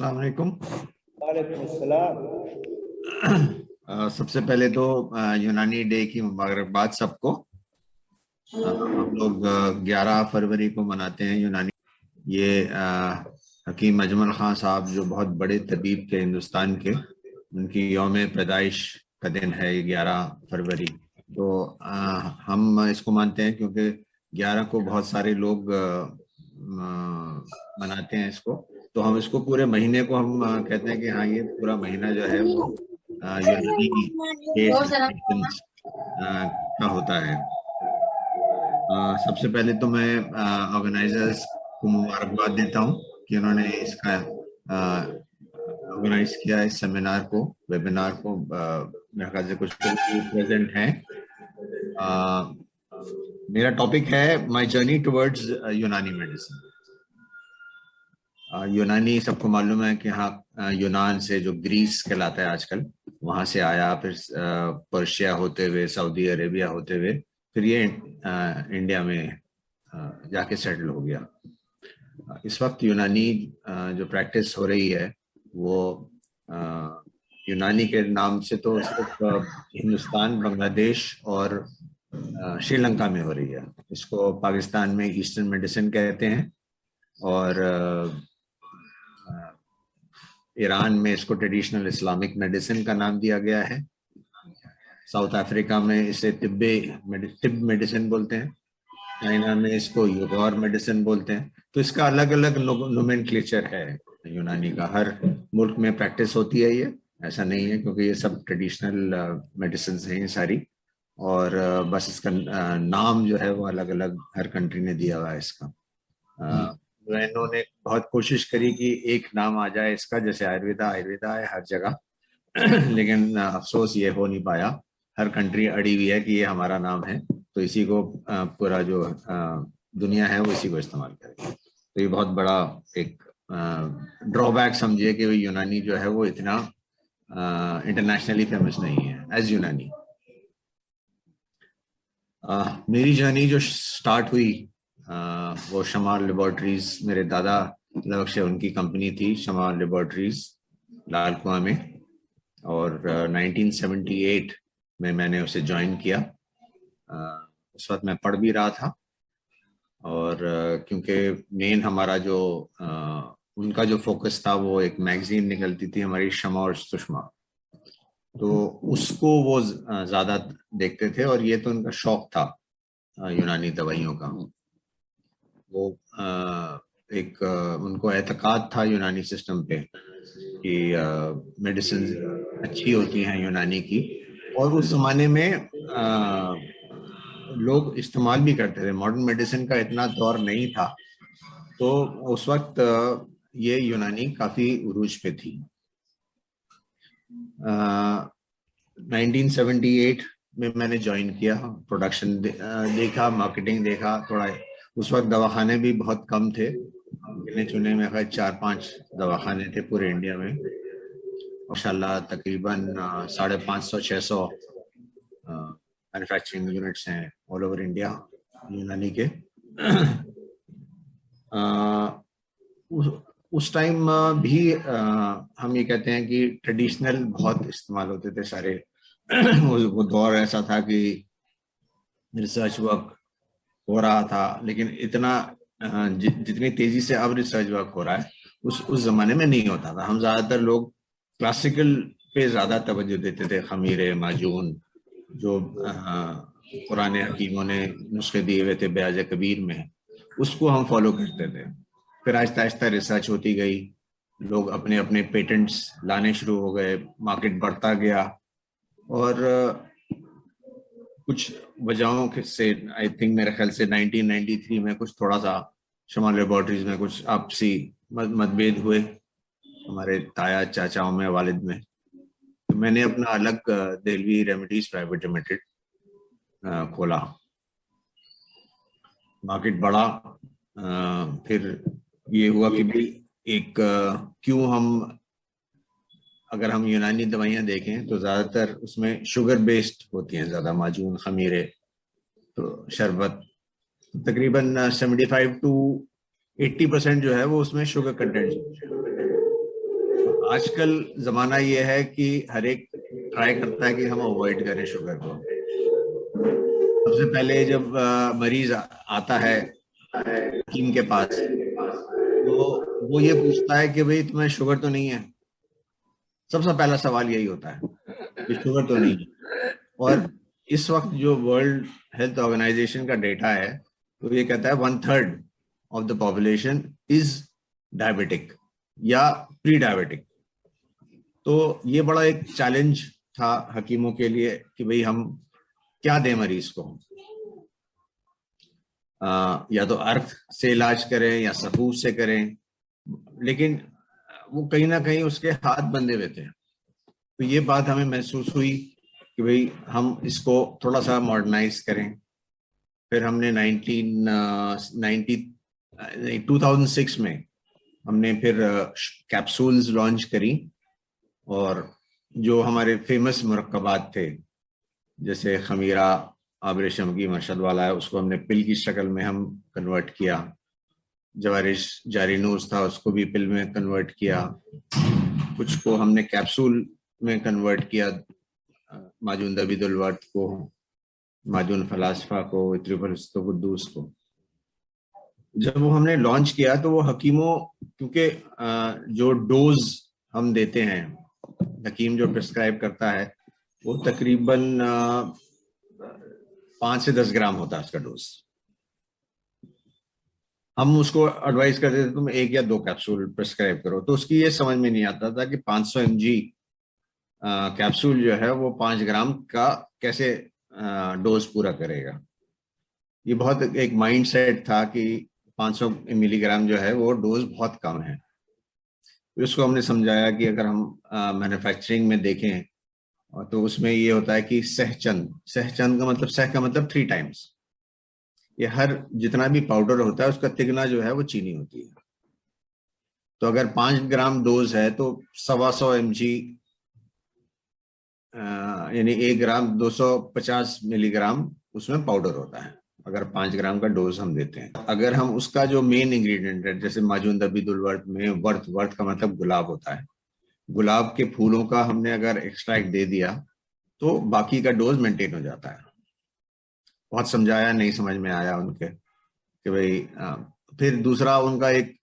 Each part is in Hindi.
अस्सलाम वालेकुम। वालेकुम अस्सलाम। सबसे पहले तो यूनानी डे की मुबारकबाद सबको। हम लोग 11 फरवरी को मनाते हैं यूनानी। ये हकीम अजमल खान साहब जो बहुत बड़े तबीब थे हिंदुस्तान के, उनकी यौम पैदाइश का दिन है ये 11 फरवरी। तो हम इसको मानते हैं क्योंकि 11 को बहुत सारे लोग मनाते हैं इसको। तो हम इसको पूरे महीने को हम कहते हैं कि हाँ ये पूरा महीना जो है वो यूनानी डेट्स का होता है। सबसे पहले तो मैं ऑर्गेनाइजर्स को मुबारकबाद देता हूँ कि उन्होंने इसका ऑर्गेनाइज किया इस सेमिनार को, वेबिनार को। मेरे ख्याल से कुछ प्रेजेंट हैं। मेरा टॉपिक है माय जर्नी टुवर्ड्स यूनानी मेडिसिन। यूनानी सबको मालूम है कि हाँ यूनान से जो ग्रीस कहलाता है आजकल, वहां से आया, फिर पर्शिया होते हुए सऊदी अरेबिया होते हुए फिर ये इंडिया में जाके सेटल हो गया। इस वक्त यूनानी जो प्रैक्टिस हो रही है वो यूनानी के नाम से तो सिर्फ हिंदुस्तान, बांग्लादेश और श्रीलंका में हो रही है। इसको पाकिस्तान में ईस्टर्न मेडिसिन कहते हैं और ईरान में इसको ट्रेडिशनल इस्लामिक मेडिसिन का नाम दिया गया है। साउथ अफ्रीका में इसे तिब मेडिसिन बोलते हैं। चाइना में इसको यूगोर मेडिसिन बोलते हैं। तो इसका अलग अलग नोमेनक्लेचर है यूनानी का। हर मुल्क में प्रैक्टिस होती है ये, ऐसा नहीं है, क्योंकि ये सब ट्रेडिशनल मेडिसिन हैं ये सारी। और बस इसका नाम जो है वो अलग अलग हर कंट्री ने दिया हुआ है इसका। इन्होंने बहुत कोशिश करी कि एक नाम आ जाए इसका, जैसे आयुर्वेदा आयुर्वेदा है हर जगह लेकिन अफसोस ये हो नहीं पाया। हर कंट्री अड़ी हुई है कि ये हमारा नाम है, तो इसी को पूरा जो दुनिया है वो इसी को इस्तेमाल करेगी। तो ये बहुत बड़ा एक ड्रॉबैक समझिए कि यूनानी जो है वो इतना इंटरनेशनली फेमस नहीं है एज यूनानी। मेरी जर्नी जो स्टार्ट हुई वो शमा लेबोरेटरीज, मेरे दादा लक्ष्य उनकी कंपनी थी शमा लेबोरेटरीज लाल कुआं में, और 1978 में मैंने उसे ज्वाइन किया। उस वक्त मैं पढ़ भी रहा था, और क्योंकि मेन हमारा जो उनका जो फोकस था वो एक मैगजीन निकलती थी हमारी शमा और सुषमा, तो उसको वो ज्यादा देखते थे। और ये तो उनका शौक था यूनानी दवाइयों का। वो एक उनको एतकाद था यूनानी सिस्टम पे कि मेडिसिन अच्छी होती हैं यूनानी की, और उस जमाने में लोग इस्तेमाल भी करते थे। मॉडर्न मेडिसिन का इतना दौर नहीं था, तो उस वक्त ये यूनानी काफी उरूज पे थी। 1978 में मैंने ज्वाइन किया, प्रोडक्शन देखा, मार्केटिंग देखा थोड़ा। उस वक्त दवाखाने भी बहुत कम थे, गिने चुने में 4-5 दवाखाने थे पूरे इंडिया में। माशाल्लाह तकरीबन 550-600 मैन्युफैक्चरिंग यूनिट्स हैं ऑल ओवर इंडिया यूनानी के। उस टाइम भी हम ये कहते हैं कि ट्रेडिशनल बहुत इस्तेमाल होते थे सारे वो दौर ऐसा था कि रिसर्च वर्क हो रहा था, लेकिन इतना जितनी तेजी से अब रिसर्च वर्क हो रहा है उस जमाने में नहीं होता था। हम ज्यादातर लोग क्लासिकल पे ज्यादा तवज्जो देते थे। खमीरे, माजून, जो पुराने हकीमों ने नुस्खे दिए हुए थे बयाज कबीर में, उसको हम फॉलो करते थे। फिर आहिस्ता आहिस्ता रिसर्च होती गई, लोग अपने अपने पेटेंट्स लाने शुरू हो गए, मार्केट बढ़ता गया। और कुछ वजहों से आई थिंक मेरे ख्याल से 1993 में कुछ थोड़ा सा शमा लेबोरेटरीज में कुछ आपसी मतभेद हुए हमारे ताया चाचाओं में, वालिद में। तो मैंने अपना अलग देलवी रेमेडीज प्राइवेट लिमिटेड खोला। मार्केट बढ़ा। फिर ये हुआ कि भाई एक क्यों हम, अगर हम यूनानी दवाइयाँ देखें तो ज़्यादातर उसमें शुगर बेस्ड होती हैं ज़्यादा, माजून, खमीरे, तो शरबत तकरीबन 75 to 80% जो है वो उसमें शुगर कंटेंट। आजकल जमाना ये है कि हर एक ट्राई करता है कि हम अवॉइड करें शुगर को। सबसे पहले जब मरीज आता है हकीम के पास, तो वो ये पूछता है कि भाई तुम्हें शुगर तो नहीं है। सबसे पहला सवाल यही होता है कि शुगर तो नहीं है। और इस वक्त जो वर्ल्ड हेल्थ ऑर्गेनाइजेशन का डेटा है, तो ये कहता है 1/3 of the population is diabetic या प्री डायबिटिक। तो ये बड़ा एक चैलेंज था हकीमों के लिए कि भाई हम क्या दें मरीज को। या तो अर्क से इलाज करें या सफूफ से करें, लेकिन वो कहीं ना कहीं उसके हाथ बंधे हुए थे। तो ये बात हमें महसूस हुई कि भाई हम इसको थोड़ा सा मॉडर्नाइज करें। फिर हमने 2006 में हमने फिर कैप्सूल्स लॉन्च करी, और जो हमारे फेमस मुरक्कबात थे जैसे खमीरा, आबरे शमकी, मरशद वाला है, उसको हमने पिल की शक्ल में हम कन्वर्ट किया। जवारिश जारीनूस था, उसको भी पिल में कन्वर्ट किया। कुछ को हमने कैप्सूल में कन्वर्ट किया, माजून दबीदुल वर्द को, माजून फलासफा को, इत्रिफलस्तुकुद्दूस को। जब वो हमने लॉन्च किया तो वो हकीमों, क्योंकि जो डोज हम देते हैं, हकीम जो प्रिस्क्राइब करता है वो तकरीबन 5 से 10 ग्राम होता है उसका डोज। हम उसको एडवाइस करते थे तुम 1 या 2 कैप्सूल प्रिस्क्राइब करो, तो उसकी ये समझ में नहीं आता था कि 500 mg कैप्सूल जो है वो 5 ग्राम का कैसे डोज पूरा करेगा। ये बहुत एक माइंड सेट था कि 500 मिलीग्राम जो है वो डोज बहुत कम है। उसको हमने समझाया कि अगर हम मैन्युफैक्चरिंग में देखें, तो उसमें ये होता है कि सहचंद, सहचंद का मतलब, सह का मतलब 3 टाइम्स। ये हर जितना भी पाउडर होता है उसका तिगना जो है वो चीनी होती है। तो अगर 5 ग्राम डोज है तो 125 mg, यानी 1 ग्राम 250 मिलीग्राम उसमें पाउडर होता है अगर 5 ग्राम का डोज हम देते हैं। अगर हम उसका जो मेन इंग्रेडिएंट है, जैसे माजून दबीदुल वर्द में वर्थ, वर्थ का मतलब गुलाब होता है, गुलाब के फूलों का हमने अगर एक्सट्रैक्ट दे दिया तो बाकी का डोज मेंटेन हो जाता है। बहुत समझाया, नहीं समझ में आया उनके कि भाई फिर दूसरा उनका एक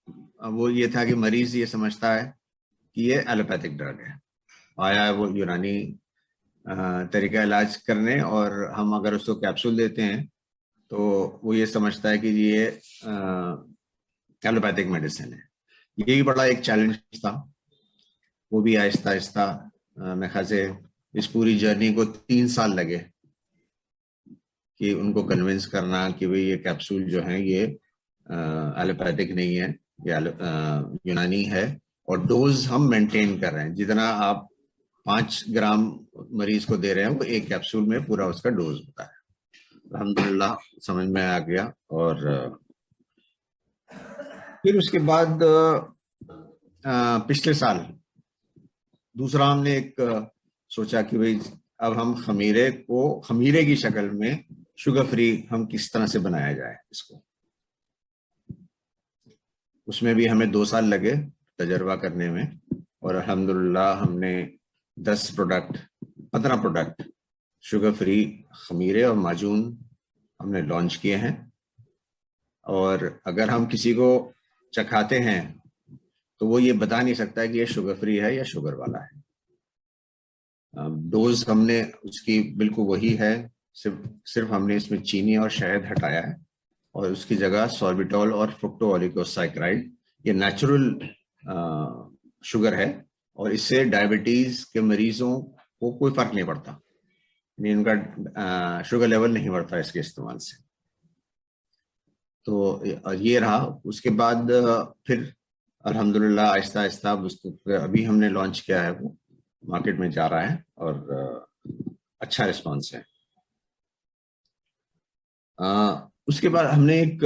वो ये था कि मरीज ये समझता है कि ये एलोपैथिक ड्रग है, आया है वो यूनानी तरीका इलाज करने, और हम अगर उसको कैप्सूल देते हैं तो वो ये समझता है कि ये एलोपैथिक मेडिसिन है। ये भी बड़ा एक चैलेंज था। वो भी आहिस्ता आहिस्ता मेरे ख्याल से इस पूरी जर्नी को 3 साल लगे कि उनको कन्विंस करना कि भाई ये कैप्सूल जो है ये एलोपैथिक नहीं है, ये यूनानी है, और डोज हम मेंटेन कर रहे हैं। जितना आप 5 ग्राम मरीज को दे रहे हैं वो 1 कैप्सूल में पूरा उसका डोज होता है। अल्हम्दुलिल्लाह समझ में आ गया। और फिर उसके बाद पिछले साल दूसरा हमने एक सोचा कि भाई अब हम खमीरे को खमीरे की शक्ल में शुगर फ्री हम किस तरह से बनाया जाए इसको। उसमें भी हमें 2 साल लगे तजर्बा करने में, और अल्हम्दुलिल्लाह हमने 15 प्रोडक्ट शुगर फ्री खमीरे और माजून हमने लॉन्च किए हैं। और अगर हम किसी को चखाते हैं तो वो ये बता नहीं सकता है कि ये शुगर फ्री है या शुगर वाला है। डोज हमने उसकी बिल्कुल वही है, सिर्फ हमने इसमें चीनी और शहद हटाया है, और उसकी जगह सॉर्बिटॉल और फ्रुक्टोओलिगोसैकराइड, ये नेचुरल शुगर है, और इससे डायबिटीज के मरीजों को कोई फर्क नहीं पड़ता, यानी उनका शुगर लेवल नहीं बढ़ता इसके इस्तेमाल से। तो ये रहा। उसके बाद फिर अल्हम्दुलिल्लाह आहिस्ता आहिस्ता अभी हमने लॉन्च किया है, वो मार्केट में जा रहा है और अच्छा रिस्पांस है। उसके बाद हमने एक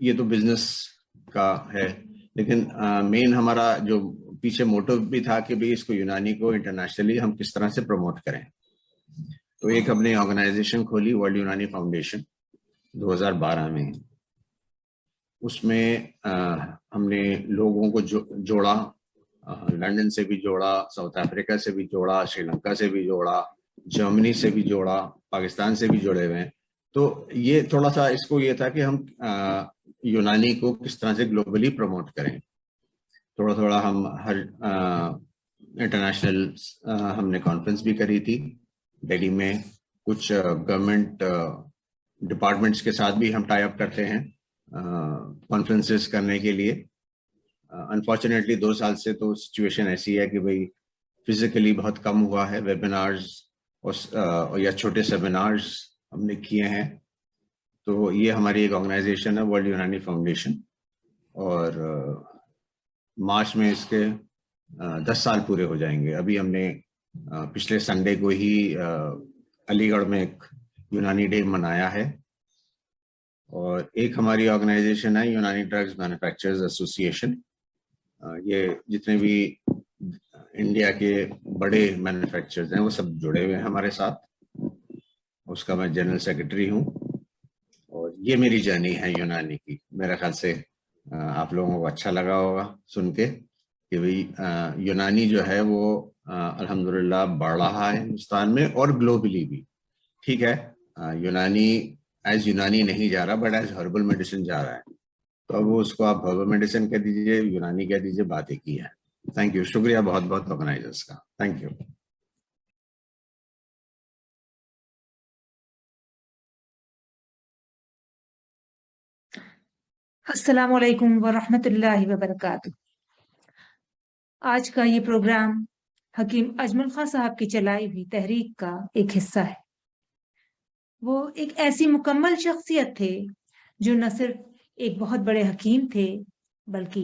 ये तो बिजनेस का है, लेकिन मेन हमारा जो पीछे मोटिव भी था कि भाई इसको यूनानी को इंटरनेशनली हम किस तरह से प्रमोट करें। तो एक हमने ऑर्गेनाइजेशन खोली, वर्ल्ड यूनानी फाउंडेशन, 2012 में। उसमें हमने लोगों को जोड़ा, लंदन से भी जोड़ा, साउथ अफ्रीका से भी जोड़ा, श्रीलंका से भी जोड़ा, जर्मनी से भी जोड़ा, पाकिस्तान से भी जुड़े हुए हैं। तो ये थोड़ा सा इसको ये था कि हम यूनानी को किस तरह से ग्लोबली प्रमोट करें। थोड़ा थोड़ा हम हर इंटरनेशनल हमने कॉन्फ्रेंस भी करी थी दिल्ली में। कुछ गवर्नमेंट डिपार्टमेंट्स के साथ भी हम टाई अप करते हैं कॉन्फ्रेंसेस करने के लिए। अनफॉर्चुनेटली 2 साल से तो सिचुएशन ऐसी है कि भाई फिजिकली बहुत कम हुआ है। वेबिनार्स और या छोटे सेमिनार्स हमने किए हैं। तो ये हमारी एक ऑर्गेनाइजेशन है, वर्ल्ड यूनानी फाउंडेशन, और मार्च में इसके 10 साल पूरे हो जाएंगे। अभी हमने पिछले संडे को ही अलीगढ़ में एक यूनानी डे मनाया है। और एक हमारी ऑर्गेनाइजेशन है यूनानी ड्रग्स मैन्युफैक्चरर्स एसोसिएशन। ये जितने भी इंडिया के बड़े मैन्युफैक्चरर्स हैं वो सब जुड़े हुए हैं हमारे साथ। उसका मैं जनरल सेक्रेटरी हूँ। और ये मेरी जर्नी है यूनानी की। मेरे ख्याल से आप लोगों को अच्छा लगा होगा सुन के कि भाई यूनानी जो है वो अल्हम्दुलिल्लाह बढ़ रहा है हिंदुस्तान में और ग्लोबली भी। ठीक है, यूनानी एज यूनानी नहीं जा रहा, बट एज हर्बल मेडिसिन जा रहा है। तो अब उसको आप हर्बल मेडिसिन कह दीजिए, यूनानी कह दीजिए, बात एक ही है। थैंक यू, शुक्रिया बहुत बहुत ऑर्गेनाइजर्स का। Thank you. अस्सलाम वालेकुम वरहमतुल्लाहि वबरकातुह। आज का ये प्रोग्राम हकीम अजमल खां साहब की चलाई हुई तहरीक का एक हिस्सा है। वो एक ऐसी मुकम्मल शख्सियत थे जो न सिर्फ एक बहुत बड़े हकीम थे, बल्कि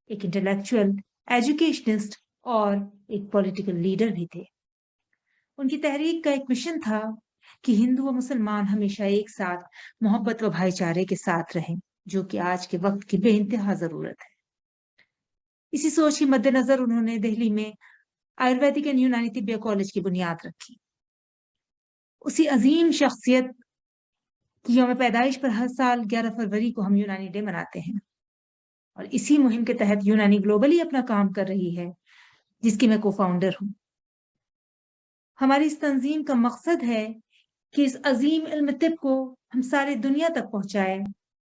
एक इंटेलेक्चुअल, एजुकेशनिस्ट और एक पॉलिटिकल लीडर भी थे। उनकी तहरीक का एक मिशन था कि हिंदू और मुसलमान हमेशा एक साथ मोहब्बत व भाईचारे के साथ रहें, जो कि आज के वक्त की बेइंतहा जरूरत है। इसी सोच के मद्देनजर उन्होंने दिल्ली में आयुर्वेदिक एंड यूनानी तिब्बिया कॉलेज की बुनियाद रखी। उसी अजीम शख्सियत की यौम पैदाइश पर हर साल 11 फरवरी को हम यूनानी डे मनाते हैं। और इसी मुहिम के तहत यूनानी ग्लोबली अपना काम कर रही है, जिसकी मैं को फाउंडर हूँ। हमारी इस तंजीम का मकसद है कि इस अजीम इल्म तिब को हम सारी दुनिया तक पहुंचाएं,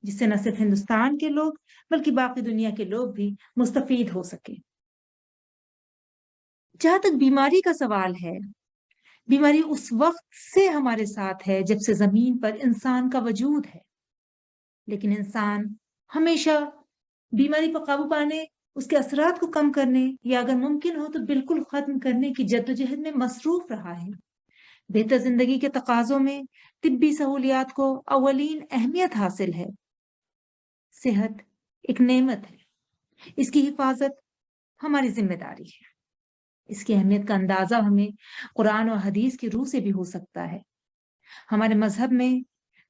जिससे न सिर्फ हिंदुस्तान के लोग बल्कि बाकी दुनिया के लोग भी मुस्तफीद हो सके। जहां तक बीमारी का सवाल है, बीमारी उस वक्त से हमारे साथ है जब से जमीन पर इंसान का वजूद है। लेकिन इंसान हमेशा बीमारी पर काबू पाने, उसके असरात को कम करने या अगर मुमकिन हो तो बिल्कुल खत्म करने की जद्दोजहद में मसरूफ रहा है। बेहतर जिंदगी के तकाजों में तिब्बी सहूलियात को अवलीन अहमियत हासिल है। सेहत एक नेमत है, इसकी हिफाजत हमारी जिम्मेदारी है। इसकी अहमियत का अंदाजा हमें कुरान और हदीस की रूह से भी हो सकता है। हमारे मजहब में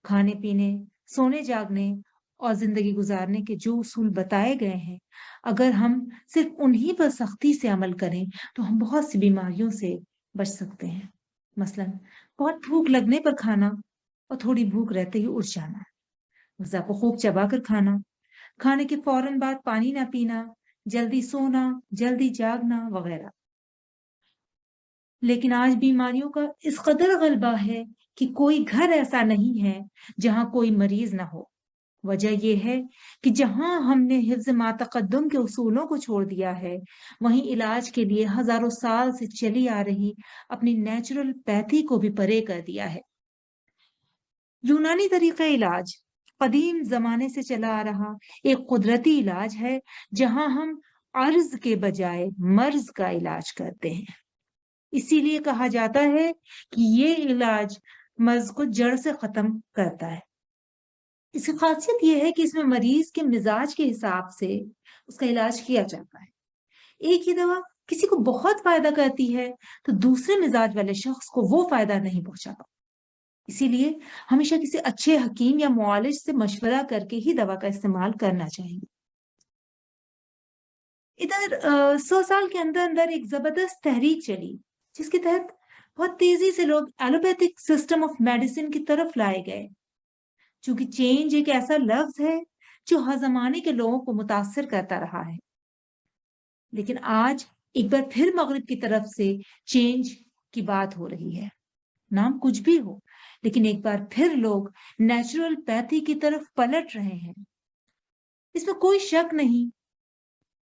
खाने पीने, सोने जागने और जिंदगी गुजारने के जो उसूल बताए गए हैं, अगर हम सिर्फ उन्हीं पर सख्ती से अमल करें तो हम बहुत सी बीमारियों से बच सकते हैं। मसलन बहुत भूख लगने पर खाना और थोड़ी भूख रहते ही उठ जाना, ग़िज़ा को खूब चबाकर खाना, खाने के फौरन बाद पानी ना पीना, जल्दी सोना, जल्दी जागना वगैरह। लेकिन आज बीमारियों का इस कदर गलबा है कि कोई घर ऐसा नहीं है जहां कोई मरीज ना हो। वजह यह है कि जहां हमने हिफ्ज़ मा तक़द्दुम के उसूलों को छोड़ दिया है, वहीं इलाज के लिए हजारों साल से चली आ रही अपनी नेचुरल पैथी को भी परे कर दिया है। यूनानी तरीका इलाज कदीम जमाने से चला आ रहा एक कुदरती इलाज है, जहां हम अर्ज के बजाय मर्ज का इलाज करते हैं। इसीलिए कहा जाता है कि ये इलाज मर्ज को जड़ से खत्म करता है। इसकी खासियत यह है कि इसमें मरीज के मिजाज के हिसाब से उसका इलाज किया जाता है। एक ही दवा किसी को बहुत फायदा करती है तो दूसरे मिजाज वाले शख्स को वो फायदा नहीं पहुंचाता। इसीलिए हमेशा किसी अच्छे हकीम या मुआलिज से मशवरा करके ही दवा का इस्तेमाल करना चाहिए। इधर 100 साल के अंदर अंदर एक जबरदस्त तहरीक चली, जिसके तहत बहुत तेजी से लोग एलोपैथिक सिस्टम ऑफ मेडिसिन की तरफ लाए गए। चूंकि चेंज एक ऐसा लफ्ज है जो हर जमाने के लोगों को मुतासर करता रहा है। लेकिन आज एक बार फिर मगरिब की तरफ से चेंज की बात हो रही है। नाम कुछ भी हो, लेकिन एक बार फिर लोग नेचुरोपैथी की तरफ पलट रहे हैं। इसमें कोई शक नहीं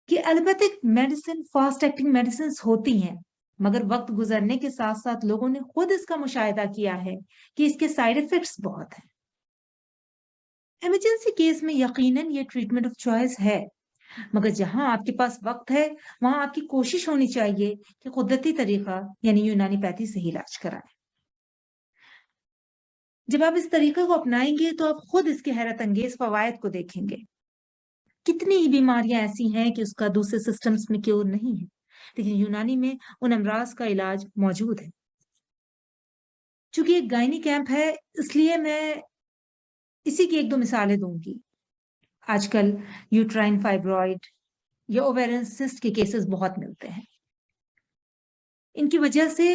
कि allopathic medicine fast acting medicine होती हैं, मगर वक्त गुजरने के साथ साथ लोगों ने खुद इसका मुशाहिदा किया है कि इसके साइड इफेक्ट्स बहुत हैं। इमरजेंसी केस में यकीनन ये ट्रीटमेंट ऑफ चॉइस है, मगर जहां आपके पास वक्त है वहां आपकी कोशिश होनी चाहिए कि कुदरती तरीका यानी यूनानीपैथी से ही इलाज कराएं। जब आप इस तरीके को अपनाएंगे तो आप खुद इसके हैरत अंगेज फवायद को देखेंगे। कितनी ही बीमारियां ऐसी हैं कि उसका दूसरे सिस्टम्स में क्योर नहीं है, लेकिन यूनानी में उन अमराज का इलाज मौजूद है। चूंकि एक गायनी कैंप है, इसलिए मैं इसी की एक दो मिसालें दूंगी। आजकल यूट्राइन फाइब्रॉइड या ओवेरियन सिस्ट के केसेस बहुत मिलते हैं। इनकी वजह से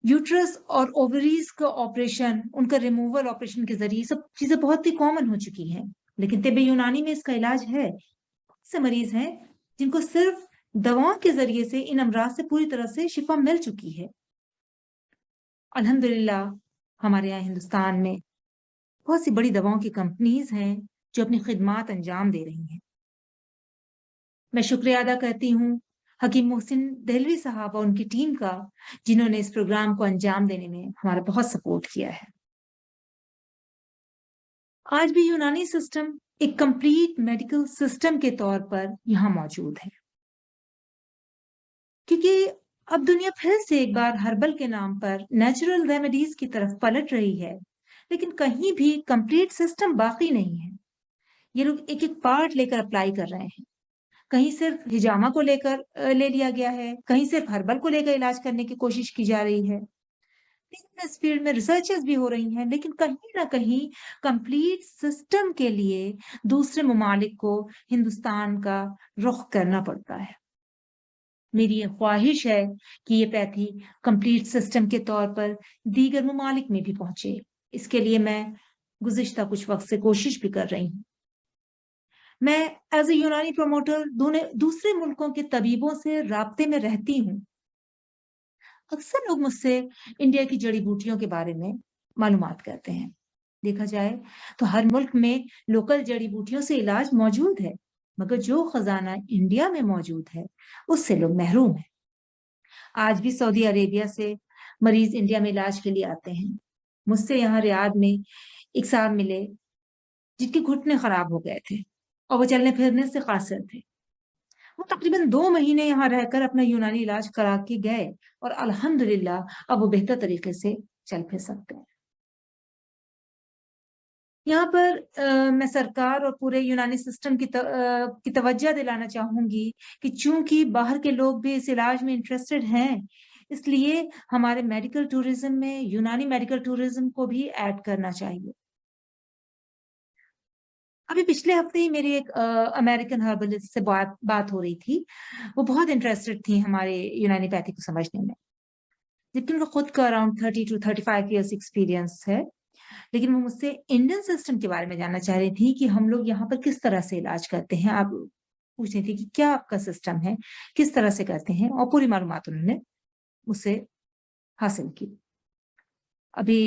यूट्रस और ओवरीज का ऑपरेशन, उनका रिमूवल ऑपरेशन के जरिए सब चीजें बहुत ही कॉमन हो चुकी हैं, लेकिन तिब्बे यूनानी में इसका इलाज है। से मरीज हैं जिनको सिर्फ दवाओं के जरिए से इन अमराज से पूरी तरह से शिफा मिल चुकी है। अल्हम्दुलिल्लाह हमारे यहाँ हिंदुस्तान में बहुत सी बड़ी दवाओं की कंपनीज हैं जो अपनी खिदमात अंजाम दे रही हैं। मैं शुक्रिया अदा करती हूँ हकीम मोहसिन दहलवी साहब और उनकी टीम का, जिन्होंने इस प्रोग्राम को अंजाम देने में हमारा बहुत सपोर्ट किया है। आज भी यूनानी सिस्टम एक कंप्लीट मेडिकल सिस्टम के तौर पर यहाँ मौजूद है, क्योंकि अब दुनिया फिर से एक बार हर्बल के नाम पर नेचुरल रेमेडीज की तरफ पलट रही है, लेकिन कहीं भी कंप्लीट सिस्टम बाकी नहीं है। ये लोग एक एक पार्ट लेकर अप्लाई कर रहे हैं। कहीं सिर्फ हिजामा को लेकर ले लिया गया है, कहीं सिर्फ हर्बल को लेकर इलाज करने की कोशिश की जा रही है। लेकिन इस फील्ड में रिसर्चेस भी हो रही हैं, लेकिन कहीं ना कहीं कंप्लीट सिस्टम के लिए दूसरे ममालिक को हिंदुस्तान का रुख करना पड़ता है। मेरी ये ख्वाहिश है कि ये पैथी कंप्लीट सिस्टम के तौर पर दीगर ममालिक में भी पहुंचे। इसके लिए मैं गुज़िश्ता कुछ वक्त से कोशिश भी कर रही हूँ। मैं एज ए यूनानी प्रमोटर दूसरे मुल्कों के तबीबों से राब्ते में रहती हूँ। अक्सर लोग मुझसे इंडिया की जड़ी बूटियों के बारे में मालूमात करते हैं। देखा जाए तो हर मुल्क में लोकल जड़ी बूटियों से इलाज मौजूद है, मगर जो खजाना इंडिया में मौजूद है उससे लोग महरूम हैं। आज भी सऊदी अरेबिया से मरीज इंडिया में इलाज के लिए आते हैं। मुझसे यहाँ रियाद में एक साहब मिले जिनके घुटने खराब हो गए थे और वो चलने फिरने से कासिर थे। वो तकरीबन 2 महीने यहाँ रहकर अपना यूनानी इलाज करा के गए और अल्हम्दुलिल्लाह अब वो बेहतर तरीके से चल फिर सकते हैं। यहाँ पर मैं सरकार और पूरे यूनानी सिस्टम की तवज्जो दिलाना चाहूंगी कि चूंकि बाहर के लोग भी इस इलाज में इंटरेस्टेड हैं, इसलिए हमारे मेडिकल टूरिज्म में यूनानी मेडिकल टूरिज्म को भी ऐड करना चाहिए। अभी पिछले हफ्ते ही मेरी एक अमेरिकन हर्बलिस्ट से बात हो रही थी। वो बहुत इंटरेस्टेड थी हमारे यूनानीपैथी को समझने में, जबकि उनका खुद का अराउंड 30 to 35 ईयर्स एक्सपीरियंस है। लेकिन वो मुझसे इंडियन सिस्टम के बारे में जानना चाह रही थी कि हम लोग यहाँ पर किस तरह से इलाज करते हैं। आप पूछ रही थी कि क्या आपका सिस्टम है, किस तरह से करते हैं, और पूरी मालूमात उन्होंने मुझसे हासिल की। अभी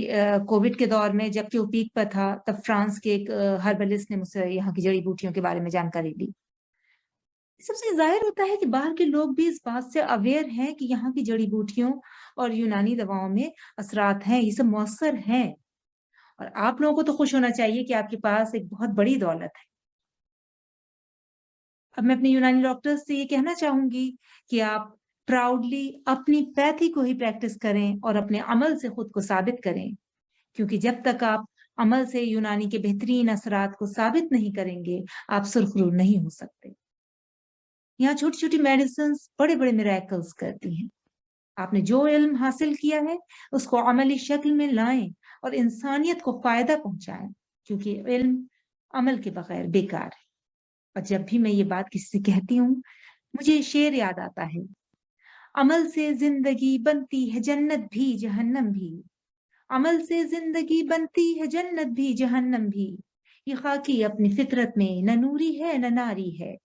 कोविड के दौर में जबकि वो पीक पर था, तब फ्रांस के एक हर्बलिस्ट ने मुझसे यहाँ की जड़ी बूटियों के बारे में जानकारी दी। सबसे जाहिर होता है कि बाहर के लोग भी इस बात से अवेयर हैं कि यहाँ की जड़ी बूटियों और यूनानी दवाओं में असरात हैं, ये सब मौसर हैं। और आप लोगों को तो खुश होना चाहिए कि आपके पास एक बहुत बड़ी दौलत है। अब मैं अपने यूनानी डॉक्टर्स से ये कहना चाहूंगी कि आप प्राउडली अपनी पैथी को ही प्रैक्टिस करें और अपने अमल से खुद को साबित करें, क्योंकि जब तक आप अमल से यूनानी के बेहतरीन असरात को साबित नहीं करेंगे, आप सुरखरू नहीं हो सकते। यहाँ छोटी छोटी मेडिसिन बड़े बड़े मिरेकल्स करती हैं। आपने जो इल्म हासिल किया है उसको अमली शक्ल में लाएं और इंसानियत को फायदा पहुंचाएं, क्योंकि इल्म अमल के बगैर बेकार है। और जब भी मैं ये बात किसी से कहती हूँ, मुझे ये शेर याद आता है, अमल से जिंदगी बनती है जन्नत भी जहन्नम भी, अमल से जिंदगी बनती है जन्नत भी जहन्नम भी, ये खाकी अपनी फितरत में न नूरी है न नारी है।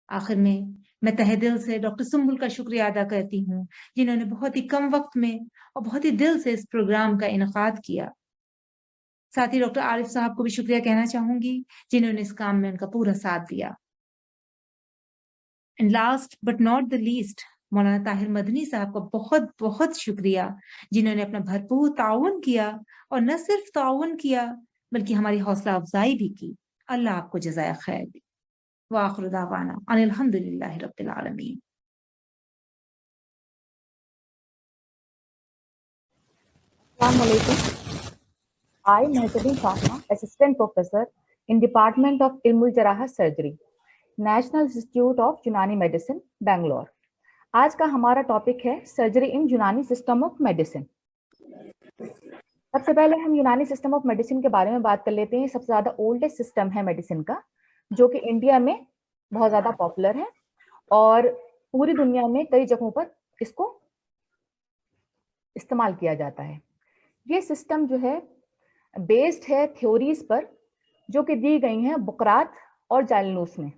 आखिर में मैं तहे दिल से डॉक्टर सुम्बुल का शुक्रिया अदा करती हूँ, जिन्होंने बहुत ही कम वक्त में और बहुत ही दिल से इस प्रोग्राम का इनकाद किया। साथ ही डॉक्टर आरिफ साहब को भी शुक्रिया कहना चाहूंगी, जिन्होंने इस काम में उनका पूरा साथ दिया। And last but not the least, मौलाना ताहिर मदनी साहब का बहुत बहुत शुक्रिया, जिन्होंने अपना भरपूर ताउन किया, और न सिर्फ ताउन किया बल्कि हमारी हौसला अफजाई भी की। अल्लाह आपको जज़ाए खैर दे। वाखिर दावाना अनिल हम्दुलिल्लाहि रब्बिल आलमीन। Assalamu alaikum. I, Mehdin Fatma, Assistant Professor in Department of Ilmul Jarahah Surgery, National Institute of Unani Medicine, Bangalore. आज का हमारा टॉपिक है सर्जरी इन यूनानी सिस्टम ऑफ मेडिसिन। सबसे पहले हम यूनानी सिस्टम ऑफ मेडिसिन के बारे में बात कर लेते हैं। सबसे ज्यादा ओल्डेस्ट सिस्टम है मेडिसिन का, जो कि इंडिया में बहुत ज्यादा पॉपुलर है और पूरी दुनिया में कई जगहों पर इसको इस्तेमाल किया जाता है। ये सिस्टम जो है बेस्ड है थ्योरीज पर जो कि दी गई हैं बुकरात और जाइलनूस में।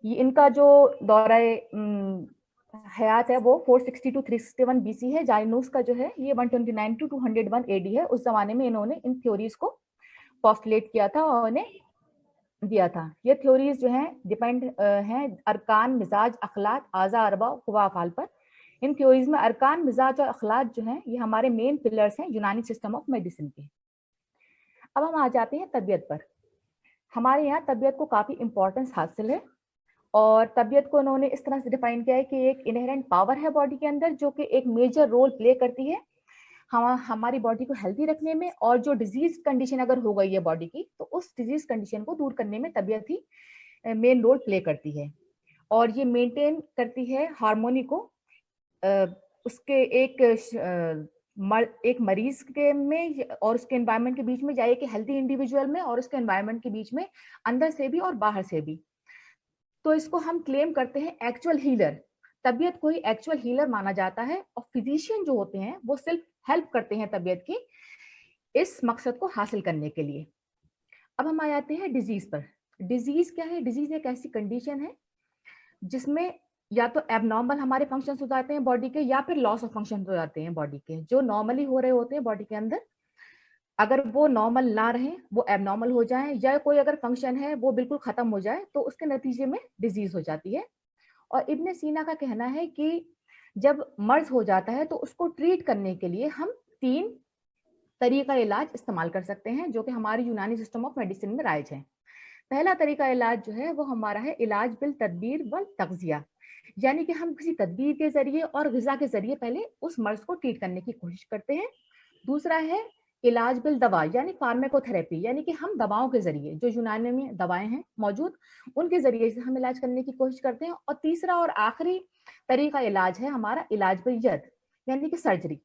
ये इनका जो दौरा हयात है वो 460 to 361 BC है। जाइलनूस का जो है ये 129 to 201 AD है। उस जमाने में इन्होंने इन थ्योरीज को पोस्टुलेट किया था और उन्हें दिया था। ये थ्योरीज जो हैं डिपेंड हैं अरकान, मिजाज, अखलाक, आज़ा, अरबा, खुवा, अफाल पर। इन थ्योरीज में अरकान, मिजाज और अखलाक जो हैं ये हमारे मेन पिलर्स हैं यूनानी सिस्टम ऑफ मेडिसिन के। अब हम आ जाते हैं तबीयत पर। हमारे यहाँ तबीयत को काफी इंपॉर्टेंस हासिल है और तबीयत को उन्होंने इस तरह से डिफाइन किया है कि एक इनहेरेंट पावर है बॉडी के अंदर जो कि एक मेजर रोल प्ले करती है हमारी बॉडी को हेल्दी रखने में, और जो डिजीज कंडीशन अगर हो गई है बॉडी की तो उस डिजीज कंडीशन को दूर करने में तबीयत ही मेन रोल प्ले करती है। और ये मेंटेन करती है हार्मोनी को उसके एक मरीज के में और उसके एनवायरनमेंट के बीच में, जाए कि हेल्दी इंडिविजुअल में और उसके एनवायरनमेंट के बीच में, अंदर से भी और बाहर से भी। तो इसको हम क्लेम करते हैं एक्चुअल हीलर। तबीयत को ही एक्चुअल हीलर माना जाता है और फिजिशियन जो होते हैं वो सिर्फ हेल्प करते हैं तबीयत की इस मकसद को हासिल करने के लिए। अब हम आ जाते हैं डिजीज पर। डिजीज क्या है? डिजीज एक ऐसी कंडीशन है जिसमें या तो एबनॉर्मल हमारे फंक्शंस हो जाते हैं बॉडी के, या फिर लॉस ऑफ फंक्शन हो जाते हैं बॉडी के। जो नॉर्मली हो रहे होते हैं बॉडी के अंदर, अगर वो नॉर्मल ना रहे, वो एबनॉर्मल हो जाए, या कोई अगर फंक्शन है वो बिल्कुल खत्म हो जाए, तो उसके नतीजे में डिजीज हो जाती है। और इब्ने सीना का कहना है कि जब मर्ज हो जाता है तो उसको ट्रीट करने के लिए हम 3 तरीका इलाज इस्तेमाल कर सकते हैं जो कि हमारी यूनानी सिस्टम ऑफ मेडिसिन में राइज है। पहला तरीका इलाज जो है वो हमारा है इलाज बिल तदबीर व तग़ज़िया, यानी कि हम किसी तदबीर के जरिए और ग़िज़ा के जरिए पहले उस मर्ज को ट्रीट करने की कोशिश करते हैं। दूसरा है इलाज बिल दवा, यानी फार्माकोथेरेपी, यानी कि हम दवाओं के जरिए, जो यूनानी में दवाएं हैं मौजूद, उनके जरिए से हम इलाज करने की कोशिश करते हैं। और तीसरा और आखिरी तरीका इलाज है हमारा इलाज बिल यद, यानी कि सर्जरी।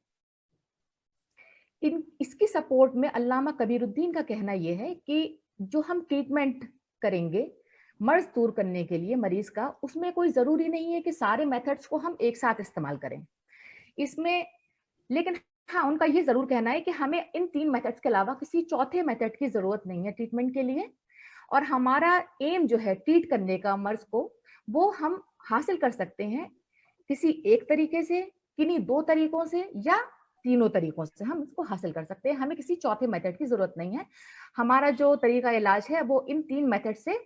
इसकी सपोर्ट में अल्लामा कबीरुद्दीन का कहना यह है कि जो हम ट्रीटमेंट करेंगे मर्ज दूर करने के लिए मरीज का, उसमें कोई जरूरी नहीं है कि सारे मेथड्स को हम एक साथ इस्तेमाल करें इसमें, लेकिन हाँ उनका ये जरूर कहना है कि हमें इन 3 मेथड्स के अलावा किसी चौथे मेथड की जरूरत नहीं है ट्रीटमेंट के लिए। और हमारा एम जो है ट्रीट करने का मर्ज को, वो हम हासिल कर सकते हैं किसी एक तरीके से, किन्हीं 2 तरीकों से, या तीनों तरीकों से हम इसको हासिल कर सकते हैं। हमें किसी चौथे मेथड की जरूरत नहीं है। हमारा जो तरीका इलाज है वो इन 3 मेथड से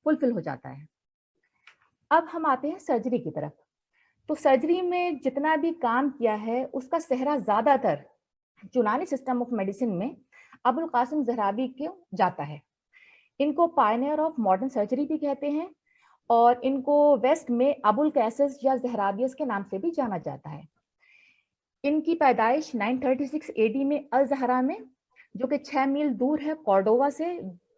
फुलफिल हो जाता है। अब हम आते हैं सर्जरी की तरफ। तो सर्जरी में जितना भी काम किया है उसका सेहरा ज्यादातर यूनानी सिस्टम ऑफ मेडिसिन में अबुल कासिम ज़हरावी को जाता है। इनको पायनियर ऑफ मॉडर्न सर्जरी भी कहते हैं और इनको वेस्ट में अबुल कैसिस या ज़हरावियस के नाम से भी जाना जाता है। इनकी पैदाइश 936 AD में अल ज़हरा में, जो कि 6 मील दूर है कॉर्डोवा से,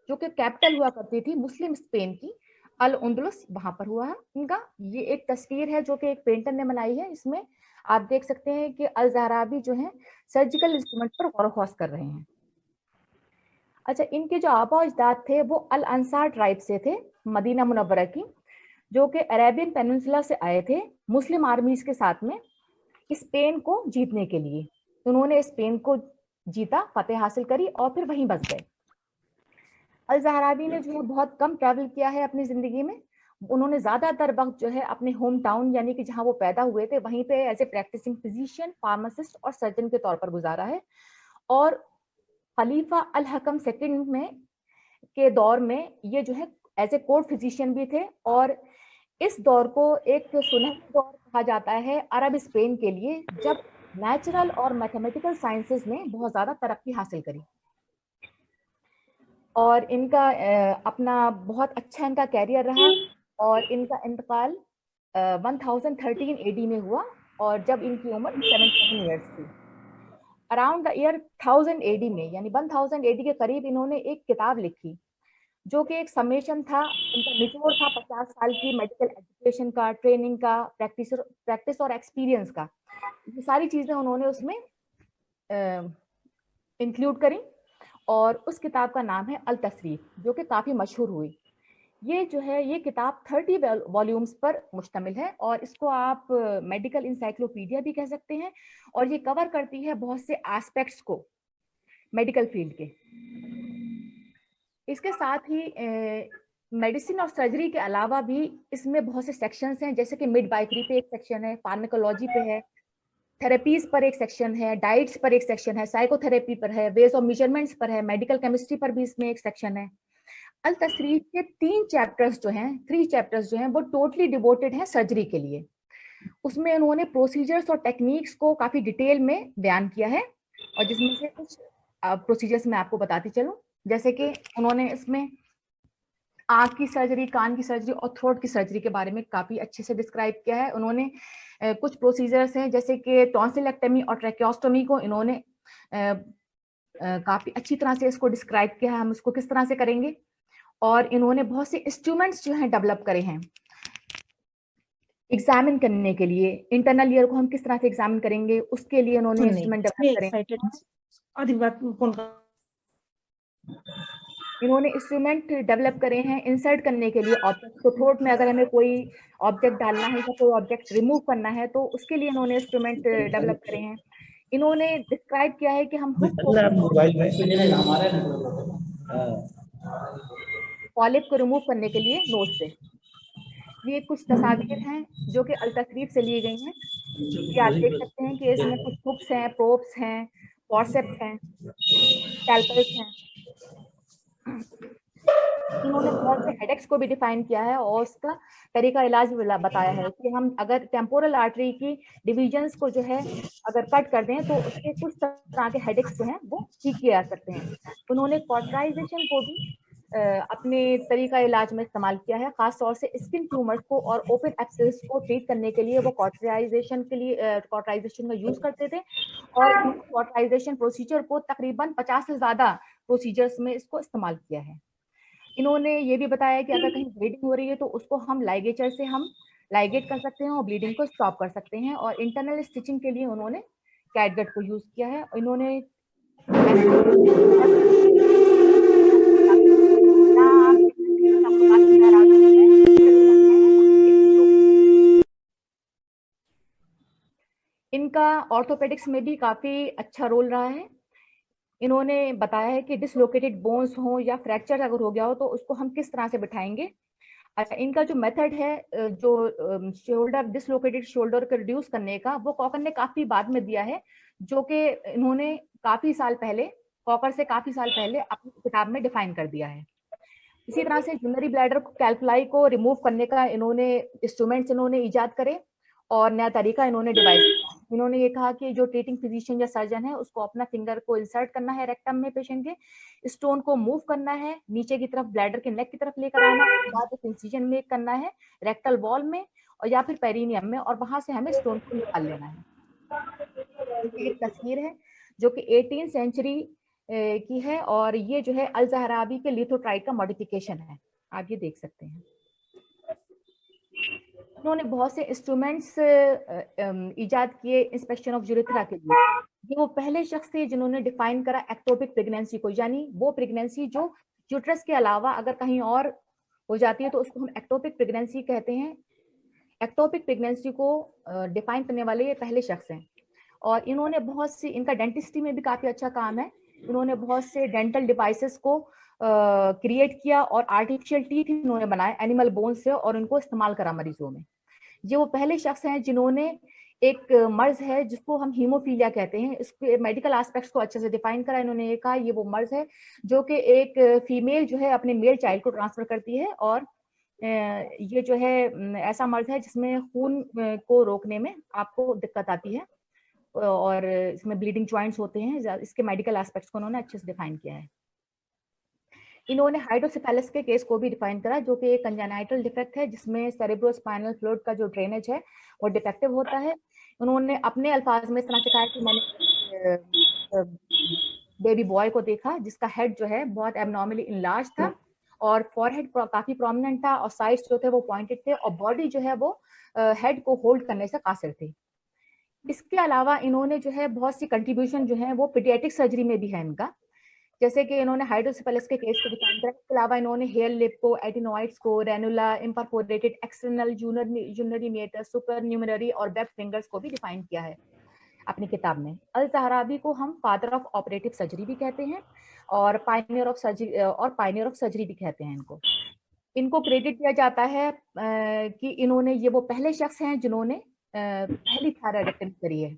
जो कि कैपिटल हुआ करती थी मुस्लिम स्पेन की, अल उंदुलुस, वहां पर हुआ है इनका। ये एक तस्वीर है जो कि एक पेंटर ने बनाई है। इसमें आप देख सकते हैं कि अल ज़हरावी जो है सर्जिकल इंस्ट्रूमेंट पर गौर ख्वास कर रहे हैं। अच्छा, इनके जो आबा अजदाद थे वो अल अंसार ट्राइब से थे, मदीना मुनव्वरा की, जो कि अरेबियन पेनिनसुला से आए थे मुस्लिम आर्मीज के साथ में स्पेन को जीतने के लिए। उन्होंने स्पेन को जीता, फतेह हासिल करी और फिर वहीं बस गए। अल ज़हरावी ने जो है बहुत कम ट्रैवल किया है अपनी जिंदगी में उन्होंने ज्यादातर वक्त जो है अपने होम टाउन यानी कि जहां वो पैदा हुए थे वहीं पे as a practising physician, pharmacist और सर्जन के तौर पर गुजारा है। और खलीफा अल हकम सेकंड में के दौर में ये जो है एज ए कोर्ट फिजिशियन भी थे। और इस दौर को एक सुनहरा दौर कहा जाता है अरब स्पेन के लिए, जब नेचुरल और मैथमेटिकल साइंसेस ने बहुत ज्यादा तरक्की हासिल करी। और इनका अपना बहुत अच्छा इनका कैरियर रहा और इनका इंतकाल 1013 एडी में हुआ और जब इनकी उम्र 77 ईयर्स थी। अराउंड द ईयर 1000 एडी में यानी 1000 एडी के करीब इन्होंने एक किताब लिखी जो कि एक समेशन था, इनका निचोड़ था 50 साल की मेडिकल एजुकेशन का, ट्रेनिंग का, प्रैक्टिस और एक्सपीरियंस का। ये सारी चीजें उन्होंने उसमें इंक्लूड करी और उस किताब का नाम है अल तसरीफ, जो कि काफी मशहूर हुई। ये जो है ये किताब 30 वॉल्यूम्स पर मुश्तमिल है और इसको आप मेडिकल इंसाइक्लोपीडिया भी कह सकते हैं और ये कवर करती है बहुत से एस्पेक्ट्स को मेडिकल फील्ड के। इसके साथ ही मेडिसिन और सर्जरी के अलावा भी इसमें बहुत से सेक्शंस हैं, जैसे कि मिडवाइफरी पे एक सेक्शन है, फार्माकोलॉजी पे है, थेरेपीज पर एक सेक्शन है, डाइट्स पर एक सेक्शन है, साइकोथेरेपी पर है, वेज ऑफ मेजरमेंट्स पर है, मेडिकल केमिस्ट्री पर भी इसमें एक सेक्शन है। अल तसरीफ के 3 चैप्टर्स जो हैं वो टोटली डिवोटेड हैं सर्जरी के लिए। उसमें उन्होंने प्रोसीजर्स और टेक्निक्स को काफी डिटेल में बयान किया है और जिसमें से कुछ प्रोसीजर्स मैं आपको बताती चलूं। जैसे कि उन्होंने इसमें आंख की सर्जरी, कान की सर्जरी और थ्रोट की सर्जरी के बारे में काफी अच्छे से डिस्क्राइब किया है। उन्होंने कुछ प्रोसीजर्स हैं जैसे कि टॉन्सिलेक्टमी और ट्रैकियोस्टोमी को इन्होंने काफी अच्छी तरह से इसको डिस्क्राइब किया है, हम इसको किस तरह से करेंगे। और इन्होंने बहुत से इंस्ट्रूमेंट्स जो हैं डेवलप करे हैं एग्जामिन करने के लिए। इंटरनल ईयर को हम किस तरह से एग्जामिन करेंगे उसके लिए उन्होंने इंस्ट्रूमेंट डेवलप करे। इन्होंने इंस्ट्रूमेंट डेवलप करे हैं इंसर्ट करने के लिए ऑब्जेक्ट को थ्रोट में। अगर हमें कोई ऑब्जेक्ट डालना है या कोई ऑब्जेक्ट रिमूव करना है तो उसके लिए इन्होंने इंस्ट्रूमेंट डेवलप करे हैं। इन्होंने डिस्क्राइब किया है कि हम पॉलिप को रिमूव करने के लिए नोज से। ये कुछ तस्वीरें हैं जो कि अल तसरीफ से ली गई हैं। ये आप देख सकते हैं कि इसमें कुछ हुक्स हैं, प्रोब्स हैं, फॉर्सेप्स हैं, स्कैल्पेल्स हैं। इन्होंने बहुत से हेडेक्स को भी डिफाइन किया है और उसका तरीका इलाज भी बताया है कि हम अगर टेम्पोरल आर्टरी की डिविजन्स को जो है अगर कट कर दें तो उसके कुछ तरह के हेडेक्स जो हैं वो ठीक किए जा सकते हैं। उन्होंने कॉटराइजेशन को भी अपने तरीका इलाज में इस्तेमाल किया है, खास तौर से स्किन ट्यूमर्स को और ओपन एब्सेस को ट्रीट करने के लिए वो कॉटराइजेशन का यूज करते थे। और कॉटराइजेशन प्रोसीजर को तकरीबन 50 से ज्यादा प्रोसीजर्स में इसको इस्तेमाल किया है। इन्होंने ये भी बताया कि अगर कहीं ब्लीडिंग हो रही है तो उसको हम लाइगेचर से हम लाइगेट कर सकते हैं और ब्लीडिंग को स्टॉप कर सकते हैं। और इंटरनल स्टिचिंग के लिए उन्होंने कैटगट को यूज किया है। इन्होंने इनका ऑर्थोपेडिक्स में भी काफी अच्छा रोल रहा है। इन्होंने बताया है कि डिसलोकेटेड बोन्स हो या फ्रैक्चर अगर हो गया हो तो उसको हम किस तरह से बिठाएंगे। अच्छा, इनका जो मेथड है जो शोल्डर डिसलोकेटेड शोल्डर को रिड्यूस करने का, वो कॉकर ने काफी बाद में दिया है, जो कि इन्होंने कॉकर से काफी साल पहले अपनी किताब में डिफाइन कर दिया है। इसी तरह से यूरिनरी ब्लैडर कैल्कुलाई को रिमूव करने का इंस्ट्रूमेंट्स इन्होंने इजाद करे और नया तरीका इन्होंने डिवाइस किया। इन्होंने ये कहा कि जो ट्रीटिंग फिजिशियन या सर्जन है उसको अपना फिंगर को इंसर्ट करना है रेक्टम में पेशेंट के, स्टोन को मूव करना है नीचे की तरफ ब्लैडर के नेक की तरफ लेकर आना, बाद एक इंसिजन मेक करना है रेक्टल वॉल में और या फिर पेरिनियम में और वहां से हमें स्टोन को निकाल लेना है। एक तस्वीर है जो कि 18th सेंचुरी की है और ये जो है अल ज़हराबी के लिथोट्राइड का मॉडिफिकेशन है, आप ये देख सकते हैं। उन्होंने बहुत से इंस्ट्रूमेंट्स इजाद किए इंस्पेक्शन ऑफ यूरेथ्रा के लिए। ये वो पहले शख्स थे जिन्होंने डिफाइन करा एक्टोपिक प्रेगनेंसी को, यानी वो प्रेगनेंसी जो यूट्रस के अलावा अगर कहीं और हो जाती है तो उसको हम एक्टोपिक प्रेगनेंसी कहते हैं। एक्टोपिक प्रेगनेंसी को डिफाइन करने वाले ये पहले शख्स हैं और इन्होंने बहुत सी, इनका डेंटिस्ट्री में भी काफी अच्छा काम है। इन्होंने बहुत से डेंटल डिवाइसेस को क्रिएट किया और आर्टिफिशियल टीथ इन्होंने बनाए एनिमल बोन से और उनको इस्तेमाल करा मरीजों में। ये वो पहले शख्स हैं जिन्होंने एक मर्ज है जिसको हम हीमोफीलिया कहते हैं, इसके मेडिकल एस्पेक्ट्स को अच्छे से डिफाइन करा। इन्होंने ये कहा ये वो मर्ज है जो कि एक फीमेल जो है अपने मेल चाइल्ड को ट्रांसफर करती है, और ये जो है ऐसा मर्ज है जिसमें खून को रोकने में आपको दिक्कत आती है और इसमें ब्लीडिंग जॉइंट्स होते हैं। इसके मेडिकल एस्पेक्ट्स को उन्होंने अच्छे से डिफाइन किया है। इन्होंने हाइड्रोसेफेलस के केस को भी डिफाइन करा जो कि एक कंजेनाइटल डिफेक्ट है जिसमें सेरेब्रोस्पाइनल फ्लूइड का जो ड्रेनेज है वो डिफेक्टिव होता है। उन्होंने अपने अल्फाज में इस तरह से कहा कि मैंने बेबी बॉय को देखा जिसका हेड जो है बहुत एबनॉर्मली इनलार्ज था और फॉरहेड काफी प्रोमिनेंट था और साइड्स जो थे वो पॉइंटेड थे और बॉडी जो है वो हेड को होल्ड करने से कासिर थी। इसके अलावा इन्होंने जो है बहुत सी कंट्रीब्यूशन जो है वो पीडियाट्रिक सर्जरी में भी है इनका, जैसे कि इन्होंने हाइड्रोसेफेलस के केस को डिफाइन करा। इसके अलावा इन्होंने हेयर लिप को, एडिनोइड्स को, रेनुला, इम्परफोरेटेड एक्सटर्नल जूनरी मीटर, सुपर न्यूमररी और वेब फिंगर्स को भी डिफाइन किया है अपनी किताब में। अल ज़हराबी को हम फादर ऑफ ऑपरेटिव सर्जरी भी कहते हैं और पायनियर ऑफ सर्जरी भी कहते हैं इनको क्रेडिट दिया जाता है कि इन्होंने ये वो पहले शख्स हैं जिन्होंने पहली थायरॉइडेक्टमी करी है।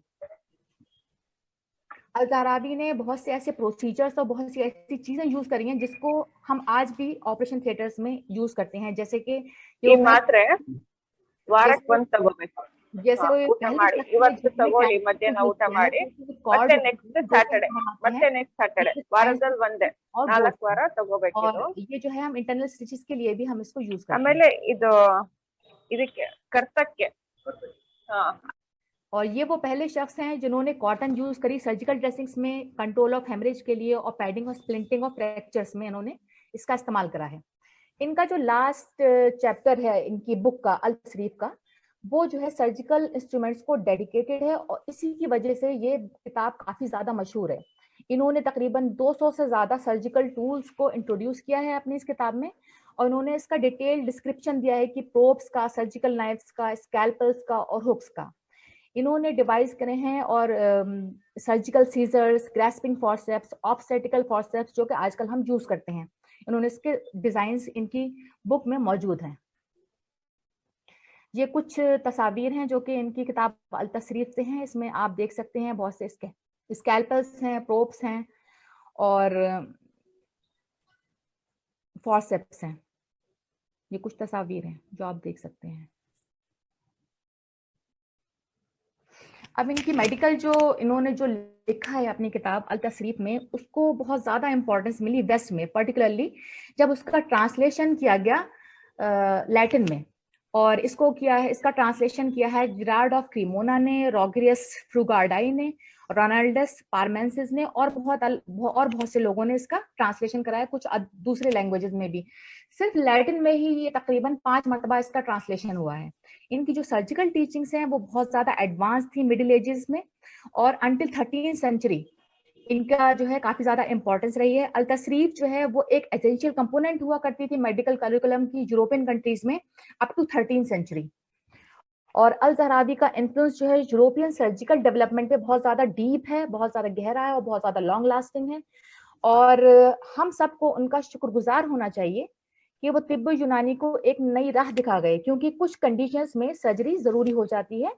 अल ज़हराबी ने बहुत से ऐसे प्रोसीजर्स और बहुत सी ऐसी चीजें यूज करी हैं जिसको हम आज भी ऑपरेशन थिएटर्स में यूज करते हैं, जैसे कि ಈ ಮಾತ್ರೆ ವಾರಕ್ಕೆ ಒಂದು ತಗೋಬೇಕು. जैसे वो ಊಟ ಮಾಡಿ ಇವತ್ತು ತಗೊಳ್ಳಿ, ಮಧ್ಯಾಹ್ನ ಊಟ ಮಾಡಿ ಮತ್ತೆ ನೆಕ್ಸ್ಟ್ ಸ್ಯಾಟರ್ಡೆ ವಾರದಲ್ಲಿ ಒಂದೇ 4 ವಾರ ತಗೋಬೇಕು. ये जो है हम इंटरनल स्टिचेस के लिए भी हम इसको यूज करते हैं। ಆಮೇಲೆ ಇದಕ್ಕೆ ಕರ್ತಕ್ಕೆ और ये वो पहले शख्स हैं जिन्होंने कॉटन यूज करी सर्जिकल ड्रेसिंग्स में कंट्रोल ऑफ हेमरेज के लिए और पैडिंग और स्प्लिंटिंग ऑफ फ्रैक्चर्स में इन्होंने इसका इस्तेमाल करा है। इनका जो लास्ट चैप्टर है इनकी बुक का अल तसरीफ का, वो जो है सर्जिकल इंस्ट्रूमेंट्स को डेडिकेटेड है और इसी की वजह से ये किताब काफी ज्यादा मशहूर है। इन्होंने तकरीबन 200 से ज्यादा सर्जिकल टूल्स को इंट्रोड्यूस किया है अपनी इस किताब में और उन्होंने इसका डिटेल डिस्क्रिप्शन दिया है कि प्रोब्स का, सर्जिकल नाइफ्स का, स्कैल्पल्स का और हुक्स का इन्होंने डिवाइस करे हैं और surgical scissors, grasping forceps, obstetrical forceps जो कि आजकल हम यूज करते हैं, इन्होंने इसके डिजाइन्स इनकी बुक में मौजूद हैं। ये कुछ तस्वीर हैं जो कि इनकी किताब अल तसरीफ से हैं। इसमें आप देख सकते हैं बहुत से इसके स्कैल्पल्स हैं, प्रोब्स हैं और फॉरसेप्स हैं। ये कुछ तस्वीर हैं जो आप देख सकते हैं। अब इनकी मेडिकल जो इन्होंने जो लिखा है अपनी किताब अल तसरीफ में, उसको बहुत ज़्यादा इंपॉर्टेंस मिली वेस्ट में, पर्टिकुलरली जब उसका ट्रांसलेशन किया गया लैटिन में। और इसको किया है, इसका ट्रांसलेशन किया है जिरार्ड ऑफ क्रीमोना ने, रोगरियस फ्रूगार्डाई ने, रोनाल्डस पारमेंसिस ने और बहुत से लोगों ने इसका ट्रांसलेशन कराया, कुछ दूसरे लैंग्वेजेस में भी। सिर्फ लैटिन में ही ये तकरीबन 5 मरतबा इसका ट्रांसलेशन हुआ है। इनकी जो सर्जिकल टीचिंग्स हैं वो बहुत ज्यादा एडवांस थी मिडिल एजेस में और अंटिल 13th सेंचुरी इनका जो है काफी ज्यादा इंपॉर्टेंस रही है। अल तसरीफ जो है वो एक एसेंशियल कंपोनेंट हुआ करती थी मेडिकल करिकुलम की यूरोपियन कंट्रीज में अप टू 13th सेंचुरी। और अल ज़हराबी का इन्फ्लुएंस जो है यूरोपियन सर्जिकल डेवलपमेंट पे बहुत ज्यादा डीप है, बहुत ज्यादा गहरा है और बहुत ज्यादा लॉन्ग लास्टिंग है। और हम सबको उनका शुक्रगुजार होना चाहिए कि वो तिब्ब यूनानी को एक नई राह दिखा गए, क्योंकि कुछ कंडीशंस में सर्जरी जरूरी हो जाती है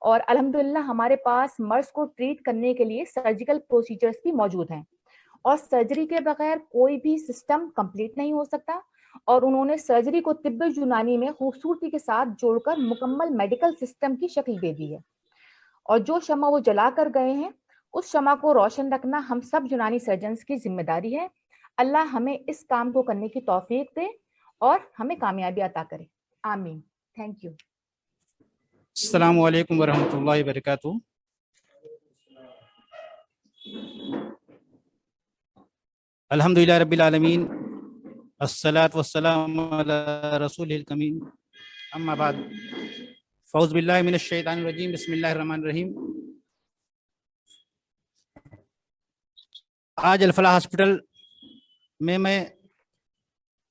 और अल्हम्दुलिल्लाह हमारे पास मर्ज को ट्रीट करने के लिए सर्जिकल प्रोसीजर्स भी मौजूद हैं और सर्जरी के बगैर कोई भी सिस्टम कंप्लीट नहीं हो सकता। और उन्होंने सर्जरी को तिब्ब यूनानी में खूबसूरती के साथ जोड़कर मुकम्मल मेडिकल सिस्टम की शक्ल दे दी है। और जो शमा वो जला कर गए हैं उस शमा को रोशन रखना हम सब यूनानी सर्जन्स की जिम्मेदारी है। अल्लाह हमें इस काम को करने की तौफीक दे और हमें कामयाबी अता करे, आमीन। Thank you. अस्सलामु अलैकुम वरहमतुल्लाहि वबरकातुहू। अल्हम्दुलिल्लाह रब्बिल आलमीन, अस्सलातु वस्सलामु अला रसूलिल करीम, अम्मा बाद, फ़ौज़ बिल्लाहि मिनश शैतानिर रजीम, बिस्मिल्लाहिर रहमानिर रहीम। आज अल फलाह हॉस्पिटल में मैं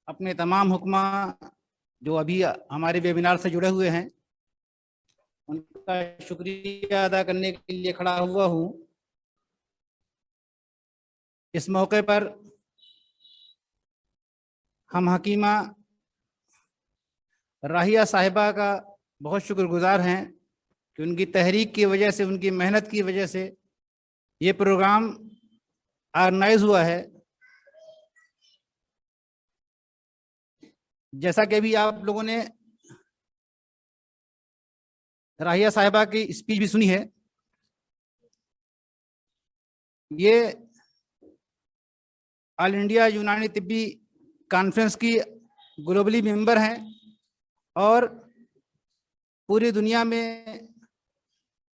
अपने तमाम हुक्मा जो अभी हमारे वेबिनार से जुड़े हुए हैं उनका शुक्रिया अदा करने के लिए खड़ा हुआ हूँ। इस मौके पर हम हकीमा राहिया साहिबा का बहुत शुक्रगुजार हैं कि उनकी तहरीक की वजह से, उनकी मेहनत की वजह से ये प्रोग्राम ऑर्गेनाइज हुआ है। जैसा कि अभी आप लोगों ने राहिया साहिबा की स्पीच भी सुनी है, ये ऑल इंडिया यूनानी तिब्बी कॉन्फ्रेंस की ग्लोबली मेंबर हैं और पूरी दुनिया में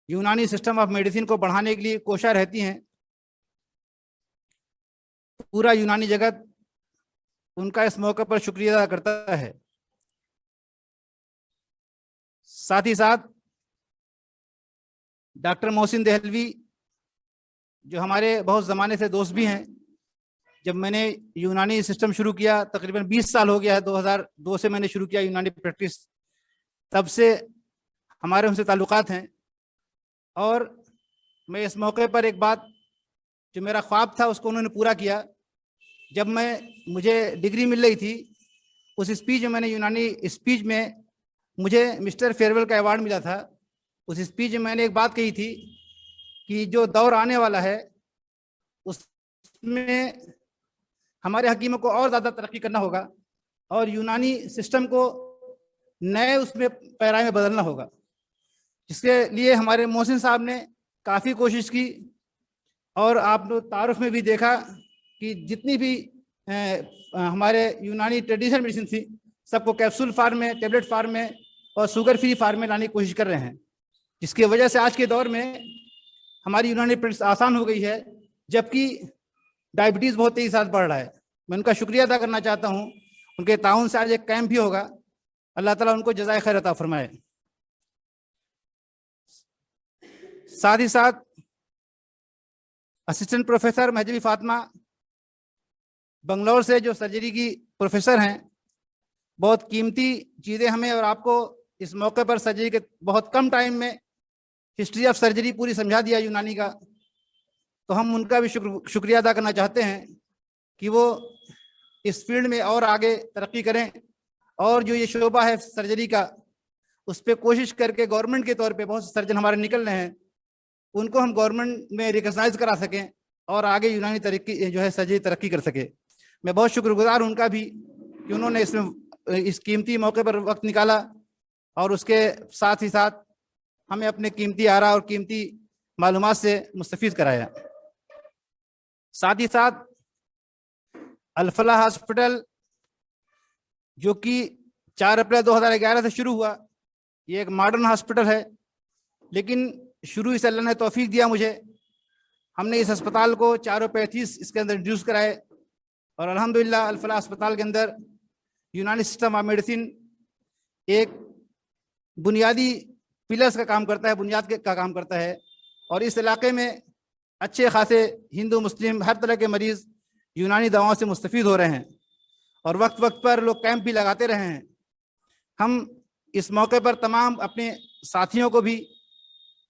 यूनानी सिस्टम ऑफ मेडिसिन को बढ़ाने के लिए कोशिश रहती हैं। पूरा यूनानी जगत उनका इस मौके पर शुक्रिया अदा करता है। साथ ही साथ डॉक्टर मोहसिन देहलवी, जो हमारे बहुत ज़माने से दोस्त भी हैं, जब मैंने यूनानी सिस्टम शुरू किया तकरीबन 20 साल हो गया है, 2002 से मैंने शुरू किया यूनानी प्रैक्टिस, तब से हमारे उनसे ताल्लुकात हैं। और मैं इस मौके पर एक बात, जो मेरा ख्वाब था उसको उन्होंने पूरा किया। जब मुझे डिग्री मिल रही थी, उस स्पीच में मैंने यूनानी स्पीच में मुझे मिस्टर फेयरवेल का अवार्ड मिला था। उस स्पीच में मैंने एक बात कही थी कि जो दौर आने वाला है उसमें हमारे हकीमों को और ज़्यादा तरक्की करना होगा और यूनानी सिस्टम को नए उसमें पैराए में बदलना होगा। इसके लिए हमारे मोहसिन साहब ने काफ़ी कोशिश की और आपने तारुफ में भी देखा कि जितनी भी हमारे यूनानी ट्रेडिशनल मेडिसिन थी, सबको कैप्सूल फार्म में, टेबलेट फार्म में और शुगर फ्री फार्म में लाने की कोशिश कर रहे हैं, जिसकी वजह से आज के दौर में हमारी यूनानी प्रैक्टिस आसान हो गई है, जबकि डायबिटीज़ बहुत तेज़ी साथ बढ़ रहा है। मैं उनका शुक्रिया अदा करना चाहता हूँ। उनके ताउन से आज एक कैंप भी होगा। अल्लाह ताला उनको जज़ाए खैर अता फरमाए। साथ ही साथ असिस्टेंट प्रोफेसर महजबी फातिमा बंगलौर से, जो सर्जरी की प्रोफेसर हैं, बहुत कीमती चीज़ें हमें और आपको इस मौके पर सर्जरी के बहुत कम टाइम में हिस्ट्री ऑफ सर्जरी पूरी समझा दिया यूनानी का। तो हम उनका भी शुक्रिया अदा करना चाहते हैं कि वो इस फील्ड में और आगे तरक्की करें और जो ये शोबा है सर्जरी का, उस पर कोशिश करके गवर्नमेंट के तौर पे बहुत से सर्जन हमारे निकल रहे हैं, उनको हम गवर्नमेंट में रिकग्नाइज करा सकें और आगे यूनानी तरक्की जो है सर्जरी तरक्की कर सके। मैं बहुत शुक्रगुजार हूँ उनका भी कि उन्होंने इसमें इस कीमती मौके पर वक्त निकाला और उसके साथ ही साथ हमें अपने कीमती आरा और कीमती मालूमात से मुस्तफीद कराया। साथ ही साथ अल-फलाह हॉस्पिटल, जो कि 4 अप्रैल 2011 से शुरू हुआ, ये एक मॉडर्न हॉस्पिटल है, लेकिन शुरू से अल्लाह ने तौफीक दिया मुझे। हमने इस अस्पताल को 4 पैथीस इसके अंदर इंट्रोड्यूस कराए और अल्हम्दुलिल्लाह अल-फलाह अस्पताल के अंदर यूनानी सिस्टम ऑफ मेडिसिन एक बुनियादी पिलर्स का काम करता है, बुनियाद का काम करता है। और इस इलाके में अच्छे खासे हिंदू मुस्लिम हर तरह के मरीज़ यूनानी दवाओं से मुस्तफ़ीद हो रहे हैं और वक्त वक्त पर लोग कैंप भी लगाते रहे हैं। हम इस मौके पर तमाम अपने साथियों को भी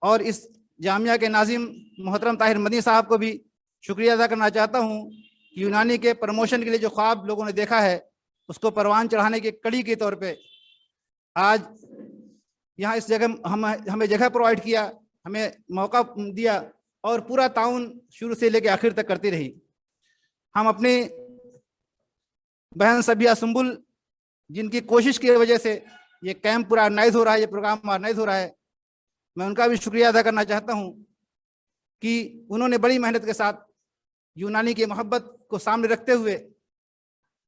और इस जामिया के नाजिम मोहतरम ताहिर मदनी साहब को भी शुक्रिया अदा करना चाहता हूँ कि यूनानी के प्रमोशन के लिए जो ख्वाब लोगों ने देखा है, उसको परवान चढ़ाने की कड़ी के तौर पे आज यहाँ इस जगह हमें जगह प्रोवाइड किया, हमें मौका दिया और पूरा ताउन शुरू से लेकर आखिर तक करती रही। हम अपनी बहन सबिया सुंबुल, जिनकी कोशिश की वजह से ये कैंप पूरा ऑर्गेनाइज हो रहा है, ये प्रोग्राम ऑर्गेनाइज हो रहा है, मैं उनका भी शुक्रिया अदा करना चाहता हूँ कि उन्होंने बड़ी मेहनत के साथ यूनानी की मोहब्बत को सामने रखते हुए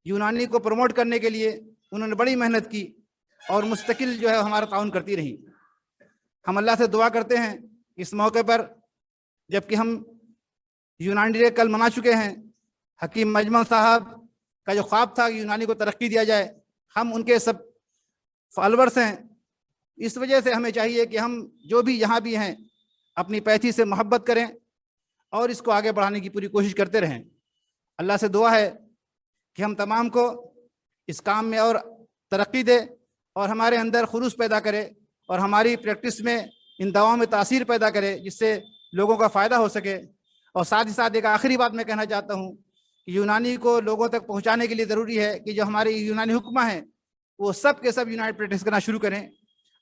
यूनानी को प्रमोट करने के लिए उन्होंने बड़ी मेहनत की और मुस्तकिल जो है हमारा ताउन करती रही। हम अल्लाह से दुआ करते हैं इस मौके पर, जबकि हम यूनानी डे कल मना चुके हैं, हकीम अजमल साहब का जो ख्वाब था कि यूनानी को तरक्की दिया जाए, हम उनके सब फॉलोअर्स हैं। इस वजह से हमें चाहिए कि हम जो भी यहाँ भी हैं अपनी पैथी से मोहब्बत करें और इसको आगे बढ़ाने की पूरी कोशिश करते रहें। अल्लाह से दुआ है कि हम तमाम को इस काम में और तरक्की दे और हमारे अंदर खुलूस पैदा करे और हमारी प्रैक्टिस में इन दवाओं में तासीर पैदा करे, जिससे लोगों का फ़ायदा हो सके। और साथ ही साथ एक आखिरी बात मैं कहना चाहता हूँ कि यूनानी को लोगों तक पहुंचाने के लिए ज़रूरी है कि जो हमारे यूनानी हुक्मा हैं वो सब के सब यूनानी प्रैक्टिस करना शुरू करें,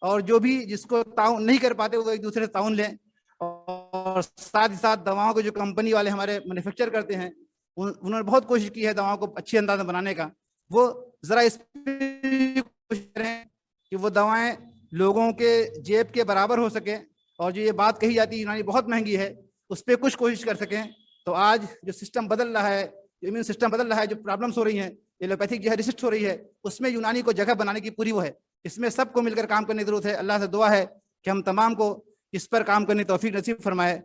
और जो भी जिसको ताउन नहीं कर पाते वो एक दूसरे से ताउन लें, और साथ ही साथ दवाओं को जो कंपनी वाले हमारे मैन्युफैक्चर करते हैं उन्होंने बहुत कोशिश की है दवाओं को अच्छी अंदाज में बनाने का, वो ज़रा इस कोशिश करें कि वो दवाएं लोगों के जेब के बराबर हो सके, और जो ये बात कही जाती है यूनानी बहुत महंगी है उस पर कुछ कोशिश कर सकें। तो आज जो सिस्टम बदल रहा है, जो इम्यून सिस्टम बदल रहा है, जो प्रॉब्लम्स हो रही हैं, एलोपैथिक जो है रिसर्च हो रही है, उसमें यूनानी को जगह बनाने की पूरी वो है। इसमें सबको मिलकर काम करने की जरूरत है। अल्लाह से दुआ है कि हम तमाम को इस पर काम करने की तौफीक नसीब फरमाए।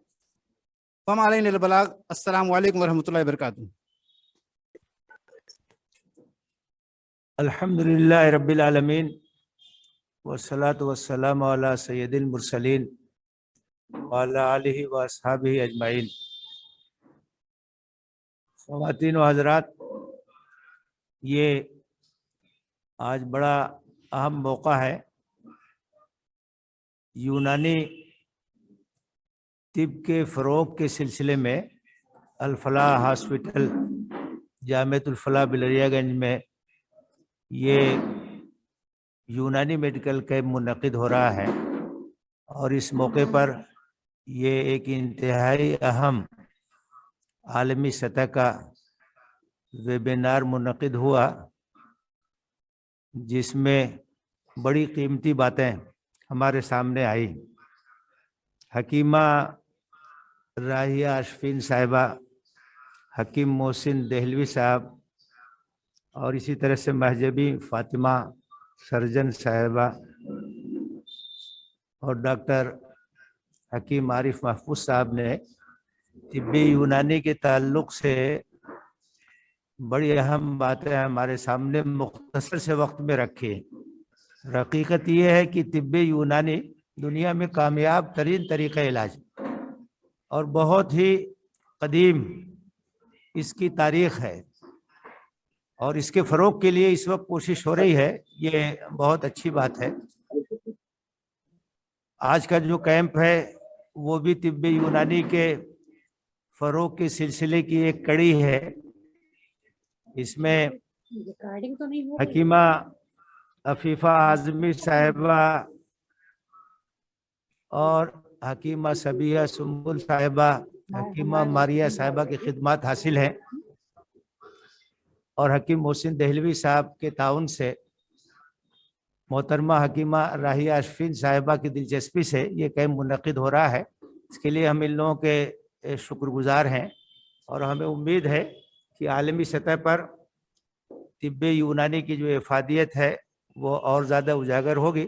वमालैना बलाग। अस्सलामु अलैकुम वरहमतुल्लाहि वबरकातुहू। अल्हम्दुलिल्लाह रब्बिल आलमीन वस्सलातु वस्सलामु अला सय्यदिल मुरसलीन व अला आलिहि व अस्हाबिहि अजमाइन। ख़वातीन व हज़रात, ये आज बड़ा अहम मौका है। यूनानी तिब के फ़रोग़ के सिलसिले में अल-फलाह हॉस्पिटल जामिअतुल फलाह बिलरियागंज में ये यूनानी मेडिकल कैंप मुनक़िद हो रहा है, और इस मौके पर ये एक इंतहाई अहम आलमी सतह का वेबिनार मुनक़िद हुआ, जिसमें बड़ी कीमती बातें हमारे सामने आई। हकीमा राहिया अशफीन साहिबा, हकीम मोहसिन दहलवी साहब, और इसी तरह से महजबी फ़ातिमा सर्जन साहिबा और डॉक्टर हकीम आरिफ महफूज साहब ने तिब्बी यूनानी के ताल्लुक़ से बड़ी अहम बातें हमारे सामने मुख्तसर से वक्त में रखी। हकीकत ये है कि तिब्बी यूनानी दुनिया में कामयाब तरीन तरीक़ा इलाज और बहुत ही कदीम इसकी तारीख़ है, और इसके फ़रोग़ के लिए इस वक्त कोशिश हो रही है। ये बहुत अच्छी बात है। आज का जो कैंप है वो भी तिब्बी यूनानी के फ़रोग़ के सिलसिले की एक कड़ी है। इसमें हकीमा अफीफ़ा आज़मी साहिबा और हकीमा सबिया सुम्बुल साहिबा, हकीमा मारिया साहिबा की खिदमत हासिल हैं, और हकीम मोहसिन दहलवी साहब के ताउन से मोहतरमा हकीमा राहिया अशफीन साहिबा की दिलचस्पी से ये कैंप मुनक़िद हो रहा है। इसके लिए हम इन लोगों के शुक्रगुजार हैं, और हमें उम्मीद है कि आलमी सतह पर तिब्बे यूनानी की जो इफ़ादियत है वो और ज़्यादा उजागर होगी,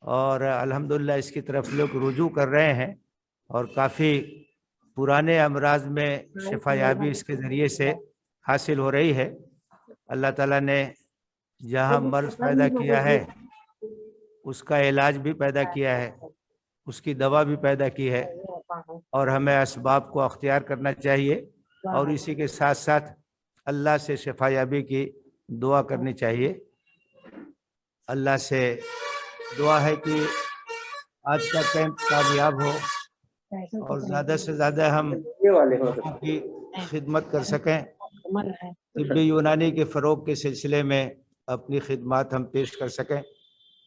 और अल्हम्दुलिल्लाह इसकी तरफ लोग रुजू कर रहे हैं, और काफ़ी पुराने अमराज में शिफा याबी इसके ज़रिए से हासिल हो रही है। अल्लाह ताला ने जहाँ मर्ज़ पैदा किया है उसका इलाज भी पैदा किया है, उसकी दवा भी पैदा की है, और हमें असबाब को अख्तियार करना चाहिए, और इसी के साथ साथ अल्लाह से शिफा याबी की दुआ करनी चाहिए। अल्लाह से दुआ है कि आज का कैंप कामयाब हो और ज़्यादा से ज़्यादा हम लोगों की खिदमत कर सकें। तिब्बी यूनानी के फ़रोग़ के सिलसिले में अपनी खिदमत हम पेश कर सकें।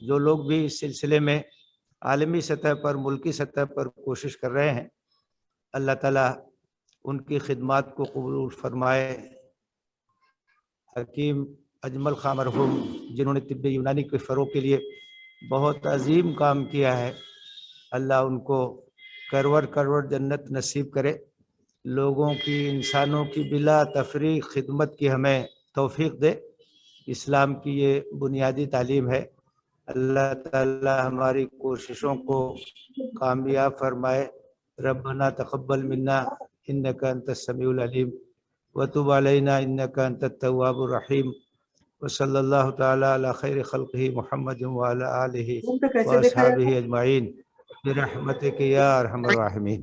जो लोग भी इस सिलसिले में आलमी सतह पर, मुल्की सतह पर कोशिश कर रहे हैं, अल्लाह ताला उनकी खिदमत को कबूल फरमाए। हकीम अजमल खां मरहूम, जिन्होंने तिब्बी यूनानी के फ़रोग़ के लिए बहुत अजीम काम किया है, अल्लाह उनको करवर करवर जन्नत नसीब करे। लोगों की, इंसानों की बिला तफरीक खिदमत की हमें तौफीक दे। इस्लाम की ये बुनियादी तालीम है। अल्लाह ताला हमारी कोशिशों को कामयाब फरमाए। रब्बना तक़ब्बल मिन्ना इन्नका अंतस समीउल अलीम व तुब अलैना इन्नका अंतत तव्वाबुर रहीम व सल्लल्लाहु तआला अला खैरि खल्क़िही मुहम्मदिन व अला आलिहि व अस्हाबिही अजमाइन बिरहमतिका या अरहमर राहिमीन।